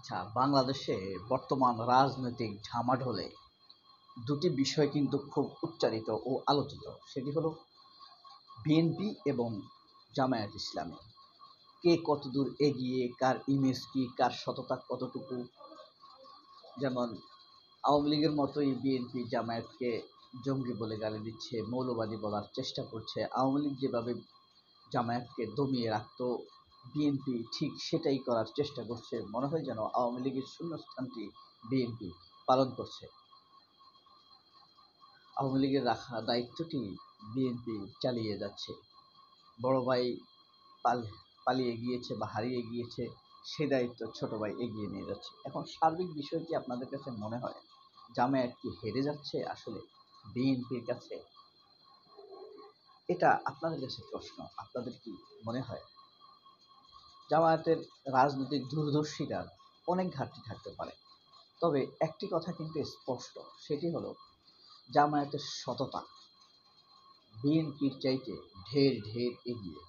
আচ্ছা, বাংলাদেশে বর্তমান রাজনৈতিক ঝামাঢোলে দুটি বিষয় কিন্তু খুব উচ্চারিত ও আলোচিত। সেটি হলো বিএনপি এবং জামায়াত ইসলামী। কে কতদূর এগিয়ে, কার ইমেজ কি, কার সততা কতটুকু। যেমন আওয়ামী লীগের মতোই বিএনপি জামায়াতকে জঙ্গি বলে গালি দিচ্ছে, মৌলবাদী বলার চেষ্টা করছে। আওয়ামী লীগ যেভাবে জামায়াতকে দমিয়ে রাখতো, বিএনপি ঠিক সেটাই করার চেষ্টা করছে। মনে হয় যেন আওয়ামী লীগের শূন্যস্থানটি বিএনপি পালন করছে। আওয়ামী লীগের রাখা দায়িত্বটি বিএনপি চালিয়ে যাচ্ছে। বড় ভাই পালিয়ে গিয়েছে বা হারিয়ে গিয়েছে, সে দায়িত্ব ছোট ভাই এগিয়ে নিয়ে যাচ্ছে। এখন সার্বিক বিষয় কি আপনাদের কাছে মনে হয় জামায়াত কি হেরে যাচ্ছে আসলে বিএনপির কাছে? এটা আপনাদের কাছে প্রশ্ন। আপনাদের কি মনে হয়? জামায়াতের রাজনৈতিক দূরদর্শিতার অনেক ঘাটতি থাকতে পারে, তবে একটি কথা কিন্তু স্পষ্ট, সেটি হলো জামায়াতের সততা বিএনপির চাইতে ঢের ঢের এগিয়ে,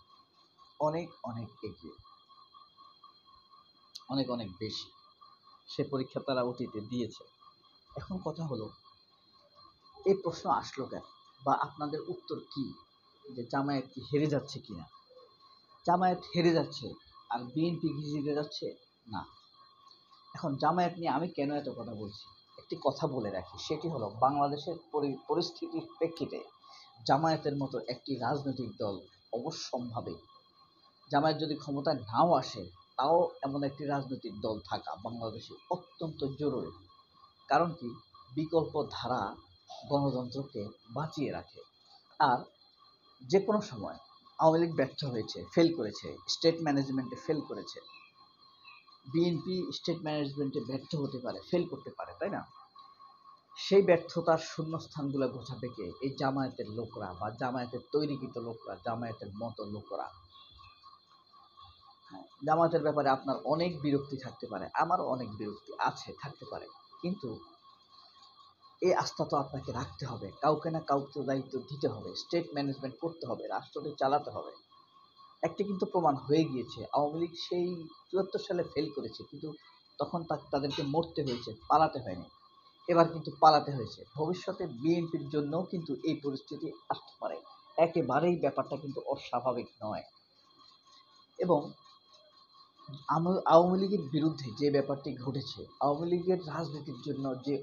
অনেক অনেক এগিয়ে, অনেক অনেক বেশি। সে পরীক্ষা তারা অতীতে দিয়েছে। এখন কথা হলো, এই প্রশ্ন আসলো কেন, বা আপনাদের উত্তর কি, যে জামায়াত কি হেরে যাচ্ছে কিনা? জামায়াত হেরে যাচ্ছে আর বিএনপি কি জিতে যাচ্ছে? না। এখন জামায়াত নিয়ে আমি কেন এত কথা বলছি, একটি কথা বলে রাখি, সেটি হলো বাংলাদেশের পরিস্থিতির প্রেক্ষিতে জামায়াতের মতো একটি রাজনৈতিক দল অবশ্যম্ভাবী, জামায়াত যদি ক্ষমতায় নাও আসে তাও এমন একটি রাজনৈতিক দল থাকা বাংলাদেশে অত্যন্ত জরুরি। কারণ কি, বিকল্প ধারা গণতন্ত্রকে বাঁচিয়ে রাখে। আর যে কোনো সময় আওয়ামী লীগ ব্যর্থ হয়েছে, ফেল করেছে, স্টেট ম্যানেজমেন্টে ফেল করেছে, বিএনপি স্টেট ম্যানেজমেন্টে ব্যর্থ হতে পারে, ফেল করতে পারে, তাই না? সেই ব্যর্থতার শূন্যস্থানগুলো গোছাবে কে? এই জামায়াতের লোকরা, বা জামায়াতের তৈরিকৃত লোকরা, জামায়াতের মতো লোকরা। জামায়াতের ব্যাপারে আপনার অনেক বিরক্তি থাকতে পারে, আমারও অনেক বিরক্তি আছে, থাকতে পারে, কিন্তু এই আস্থা তো আপনাকে রাখতে হবে। কাউকে না কাউকে দায়িত্ব দিতে হবে, স্টেট ম্যানেজমেন্ট করতে হবে, রাষ্ট্রকে চালাতে হবে। একটি কিন্তু প্রমাণ হয়ে গিয়েছে, আওয়ামী লীগ সেই ৭৪ সালে ফেল করেছে, কিন্তু তখন তাদেরকে মরতে হয়েছে, পালাতে হয়নি। এবার কিন্তু পালাতে হয়েছে। ভবিষ্যতে বিএনপির জন্যও কিন্তু এই পরিস্থিতি আসতে পারে। একেবারেই ব্যাপারটা কিন্তু অস্বাভাবিক নয়। এবং আওয়ামী লীগের বিরুদ্ধে যে ব্যাপারটি ঘটেছে, আওয়ামী লীগের রাজনীতির জন্য যে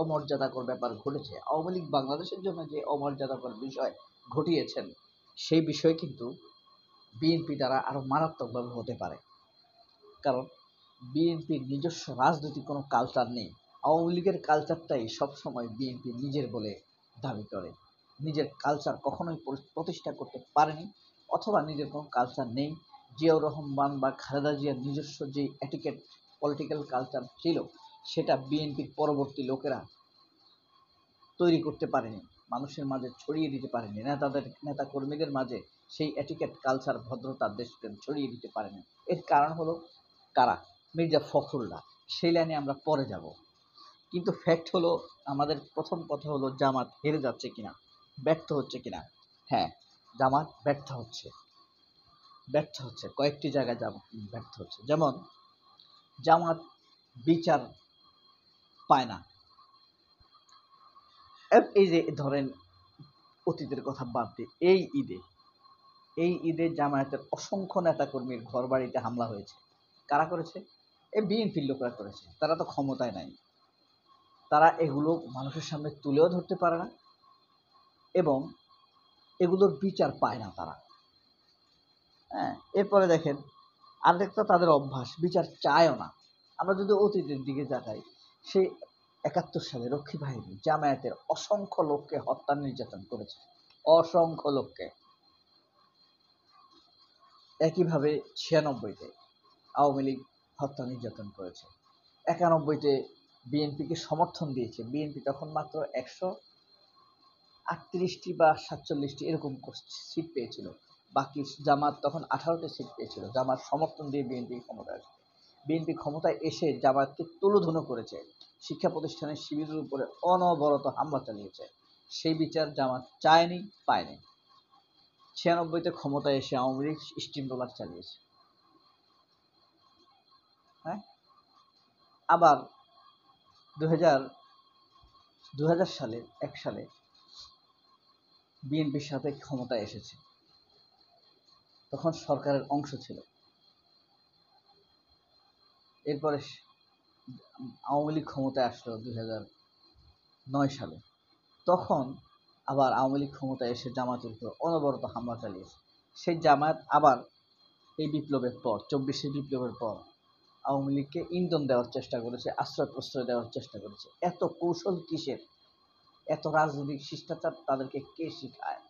অমর্যাদাকর ব্যাপার ঘটেছে, আওয়ামী লীগ বাংলাদেশের জন্য যে অমর্যাদাকর বিষয় ঘটিয়েছেন, সেই বিষয় কিন্তু বিএনপি দ্বারা আরো মারাত্মকভাবে হতে পারে। কারণ বিএনপির নিজস্ব রাজনৈতিক কোনো কালচার নেই। আওয়ামী লীগের কালচারটাই সবসময় বিএনপি নিজের বলে দাবি করে। নিজের কালচার কখনোই প্রতিষ্ঠা করতে পারেনি, অথবা নিজের কোনো কালচার নেই। জিয়াউর রহমান বা খালেদা জিয়ার নিজস্ব যে এটিকেট পলিটিক্যাল কালচার ছিল, সেটা বিএনপির পরবর্তী লোকেরা তৈরি করতে পারেনি, মানুষের মাঝে ছড়িয়ে দিতে পারেনি, নেতা কর্মীদের মাঝে সেই এটিকেট কালচার, ভদ্রতা, দেশপ্রেম ছড়িয়ে দিতে পারেনি। এর কারণ হলো কারা? মির্জা ফখরুল্লাহ। সেই লাইনে আমরা পরে যাব। কিন্তু ফ্যাক্ট হলো, আমাদের প্রথম কথা হলো জামাত হেরে যাচ্ছে কিনা, ব্যর্থ হচ্ছে কিনা। হ্যাঁ, জামাত ব্যর্থ হচ্ছে, কয়েকটি জায়গায় ব্যর্থ হচ্ছে। যেমন জামাত বিচার পায় না। এই যে ধরেন, অতীতের কথা বাদ দিয়ে এই ঈদে জামায়াতের অসংখ্য নেতাকর্মীর ঘর বাড়িতে হামলা হয়েছে। কারা করেছে? এই বিএনপির লোকরা করেছে। তারা তো ক্ষমতায় নাই, তারা এগুলো মানুষের সামনে তুলেও ধরতে পারে না, এবং এগুলোর বিচার পায় না তারা। হ্যাঁ, এরপরে দেখেন, আরেকটা তাদের অভ্যাস, বিচার চায়ও না। আমরা যদি অতীতের দিকে তাকাই, সেই ৭১ সালে রক্ষী বাহিনী জামায়াতের অসংখ্য লোককে হত্যা নির্যাতন করেছে, অসংখ্য লোককে। একইভাবে ৯৬-তে আওয়ামী লীগ হত্যা নির্যাতন করেছে। ৯১-তে বিএনপিকে সমর্থন দিয়েছে। বিএনপি তখন মাত্র ১৩৮টি বা ৪৭টি এরকম সিট পেয়েছিল। বাকি জামাত তখন 18টি সিট পেয়েছিল। জামাত সমর্থন দিয়ে বিএনপি ক্ষমতায় আসে। বিএনপি ক্ষমতায় এসে জামাতকে তুলোধুনো করেছে, শিক্ষা প্রতিষ্ঠানের শিবিরের উপরে অনবরত হামলা চালিয়েছে। সেই বিচার জামাত চায়নি, পায়নি। ৯৬-তে ক্ষমতায় এসে আওয়ামী লীগ স্টিম রোলার চালিয়েছে। হ্যাঁ, আবার 2000 2000 সালে 1 সালে বিএনপির সাথে ক্ষমতায় এসেছে, তখন সরকারের অংশ ছিল। এরপরে আওয়ামী লীগ ক্ষমতায় আসলো 2009 সালে। তখন আবার আওয়ামী লীগ ক্ষমতায় এসে জামাতের উপর অনবরত হামলা চালিয়েছে। সেই জামাত আবার এই বিপ্লবের পর, 24শে বিপ্লবের পর আওয়ামী লীগকে ইন্ধন দেওয়ার চেষ্টা করেছে, আশ্রয় প্রশ্রয় দেওয়ার চেষ্টা করেছে। এত কৌশল কিসের? এত রাজনৈতিক শিষ্টাচার তাদেরকে কে শিখায়?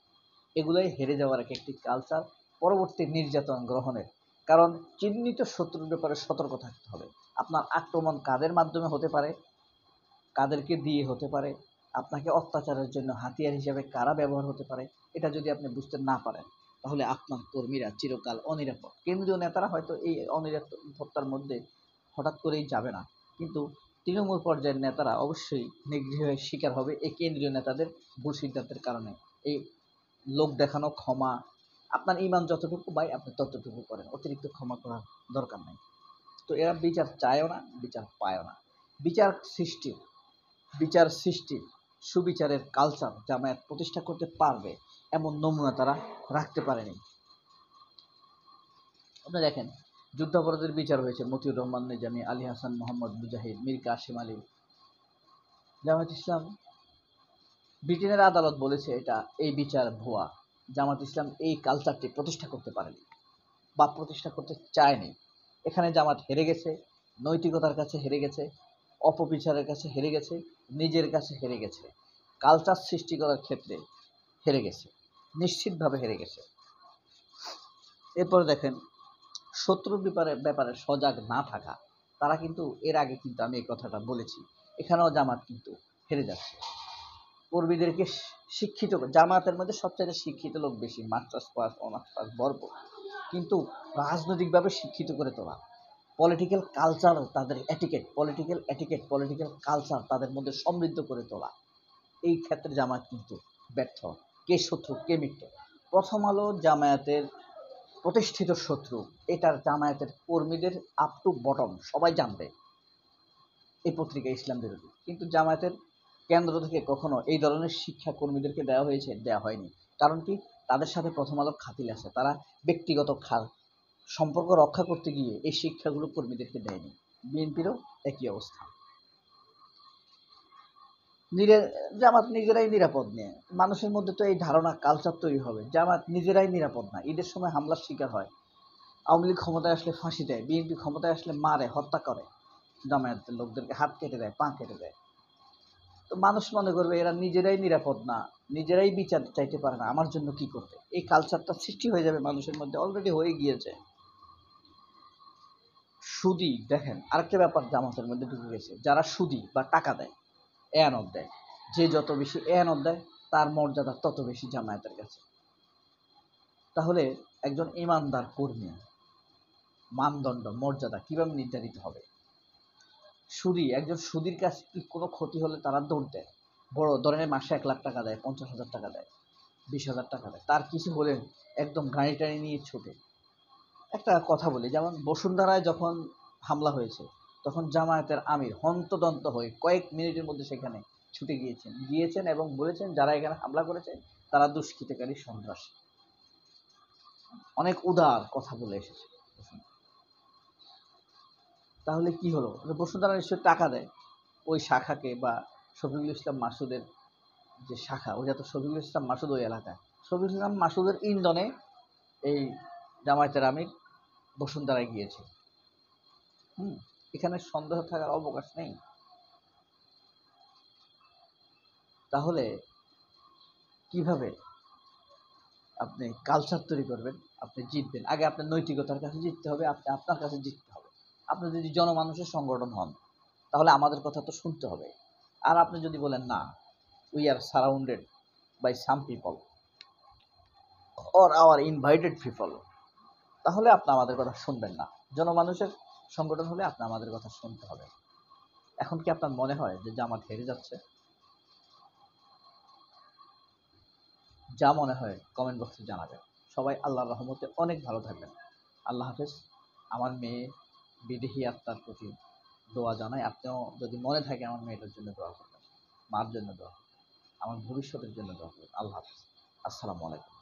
এগুলোই হেরে যাওয়ার একটি কালচার, পরবর্তী নির্যাতন গ্রহণের। কারণ চিহ্নিত শত্রুর ব্যাপারে সতর্ক থাকতে হবে। আপনার আক্রমণ কাদের মাধ্যমে হতে পারে, কাদেরকে দিয়ে হতে পারে, আপনাকে অত্যাচারের জন্য হাতিয়ার হিসেবে কারা ব্যবহার হতে পারে, এটা যদি আপনি বুঝতে না পারেন, তাহলে আপনার কর্মীরা চিরকাল অনিরাপদ। কেন্দ্রীয় নেতারা হয়তো এই অনিরাপত্তার মধ্যে হঠাৎ করেই যাবে না, কিন্তু তৃণমূল পর্যায়ের নেতারা অবশ্যই নিগৃহের শিকার হবে এই কেন্দ্রীয় নেতাদের ভুল সিদ্ধান্তের কারণে। এই লোক দেখানো ক্ষমা, আপনার ইমান যতটুকু ভাই আপনি ততটুকু করেন, অতিরিক্ত ক্ষমা করার দরকার নেই। তো এরা বিচার চায়ও না, বিচার পায়ও না। বিচার সৃষ্টির সুবিচারের কালচার জামায়াত প্রতিষ্ঠা করতে পারবে এমন নমুনা তারা রাখতে পারেনি। আপনি দেখেন, যুদ্ধাপরাধের বিচার হয়েছে মতিউর রহমান নিজামী, আলী হাসান মোহাম্মদ মুজাহিদ, মীর কাসেম আলী। জামায়াত ইসলাম, ব্রিটেনের আদালত বলেছে এটা এই বিচার ভুয়া। জামাত ইসলাম এই কালচারটি প্রতিষ্ঠা করতে পারেনি বা প্রতিষ্ঠা করতে চায়নি। এখানে জামাত হেরে গেছে, নৈতিকতার কাছে হেরে গেছে, অপবিচারের কাছে হেরে গেছে, নিজের কাছে হেরে গেছে, কালচার সৃষ্টি করার ক্ষেত্রে হেরে গেছে, নিশ্চিতভাবে হেরে গেছে। এরপরে দেখেন, শত্রুর ব্যাপারে সজাগ না থাকা, তারা কিন্তু এর আগে কিন্তু আমি এই কথাটা বলেছি, এখানেও জামাত কিন্তু হেরে যাচ্ছে। কর্মীদেরকে শিক্ষিত, জামাতের মধ্যে সবচেয়ে শিক্ষিত লোক বেশি, মাস্টার্স পাস, অনার্স পাস ভরপুর, কিন্তু রাজনৈতিকভাবে শিক্ষিত করে তোলা, পলিটিক্যাল কালচার তাদের পলিটিক্যাল কালচার তাদের মধ্যে সমৃদ্ধ করে তোলা, এই ক্ষেত্রে জামায়াত কিন্তু ব্যর্থ। কে শত্রু কে মিত্র? প্রথম আলো জামায়াতের প্রতিষ্ঠিত শত্রু, এটার জামায়াতের কর্মীদের আপ টু বটম সবাই জানবে এই পত্রিকা ইসলাম বিরোধী। কিন্তু জামায়াতের কেন্দ্র থেকে কখনো এই ধরনের শিক্ষা কর্মীদেরকে দেওয়া হয়েছে? দেওয়া হয়নি। কারণ কি? তাদের সাথে প্রথম আলো খাতিল আছে, তারা ব্যক্তিগত সম্পর্ক রক্ষা করতে গিয়ে এই শিক্ষাগুলো কর্মীদেরকে দেয়নি। বিএনপিরও একই অবস্থা। জামাত নিজেরাই নিরাপদ নেই, মানুষের মধ্যে তো এই ধারণা কালচার তৈরি হবে জামাত নিজেরাই নিরাপদ না। ঈদের সময় হামলার শিকার হয়, আওয়ামী লীগ ক্ষমতায় আসলে ফাঁসি দেয়, বিএনপি ক্ষমতায় আসলে মারে, হত্যা করে, জামায়াতের লোকদেরকে হাত কেটে দেয়, পা কেটে দেয়। তো মানুষ মনে করবে এরা নিজেরাই নিরাপদ না, নিজেরাই বিচার চাইতে পারে না, আমার জন্য কি করবে? এই কালচারটা সৃষ্টি হয়ে যাবে মানুষের মধ্যে, অলরেডি হয়ে গিয়েছে। সুদি, দেখেন আরেকটা ব্যাপার জামাতের মধ্যে ঢুকে গেছে, যারা সুদি বা টাকা দেয়, এয়ানত দেয়, যে যত বেশি এয়ানত দেয় তার মর্যাদা তত বেশি জামায়াতের কাছে। তাহলে একজন ইমানদার কর্মী মানদণ্ড মর্যাদা কিভাবে নির্ধারিত হবে? একজন সুদীর কাছে কি কোনো ক্ষতি হলে তারা দৌড় দেয়, বড় ধরনের মাসে 1 লাখ টাকা দেয়, 50,000 টাকা দেয়, 20,000 টাকা দেয়, তার কিছু হলে একদম গাড়ি টাড়ি নিয়ে ছুটে। একটা কথা বলি, যেমন বসুন্ধরায় যখন হামলা হয়েছে, তখন জামায়াতের আমির হন্তদন্ত হয়ে কয়েক মিনিটের মধ্যে সেখানে ছুটে গিয়েছেন এবং বলেছেন যারা এখানে হামলা করেছে তারা দুষ্কৃতকারী, সন্ত্রাসী। অনেক উদার কথা বলে এসেছে। তাহলে কি হলো? বসুন্ধরা নিশ্চয় টাকা দেয় ওই শাখাকে, বা শফিকুল ইসলাম মাসুদের যে শাখা, ওইটা তো শফিকুল ইসলাম মাসুদ ওই এলাকায়, শফিকুল ইসলাম মাসুদের ইন্ধনে এই জামায়াতের আমির বসুন্ধরায় গিয়েছে। এখানে সন্দেহ থাকার অবকাশ নেই। তাহলে কিভাবে আপনি কালচার তৈরি করবেন? আপনি জিতবেন, আগে আপনার নৈতিকতার কাছে জিততে হবে, আপনি আপনার কাছে জিততে হবে। আপনি যদি জনমানুষের সংগঠন হন, তাহলে আমাদের কথা তো শুনতে হবে। আর আপনি যদি বলেন না, we are surrounded by some people or our invited people, তাহলে আপনি আমাদের কথা শুনবেন না। জনমানুষের সংগঠন হলে আপনি আমাদের কথা শুনতে হবে। এখন কি আপনার মনে হয় যে জামাত হেরে যাচ্ছে? যা মনে হয় কমেন্ট বক্সে জানাবেন। সবাই আল্লাহর রহমতে অনেক ভালো থাকবেন। আল্লাহ হাফেজ। আমার মেয়ে বিদেহী আত্মার প্রতি দোয়া জানাই। আপনিও যদি মনে থাকে আমার মেয়েটার জন্য দোয়া করবেন, মার জন্য দোয়া করবেন, আমার ভবিষ্যতের জন্য দোয়া করবেন। আল্লাহ হাফেজ। আসসালামু আলাইকুম।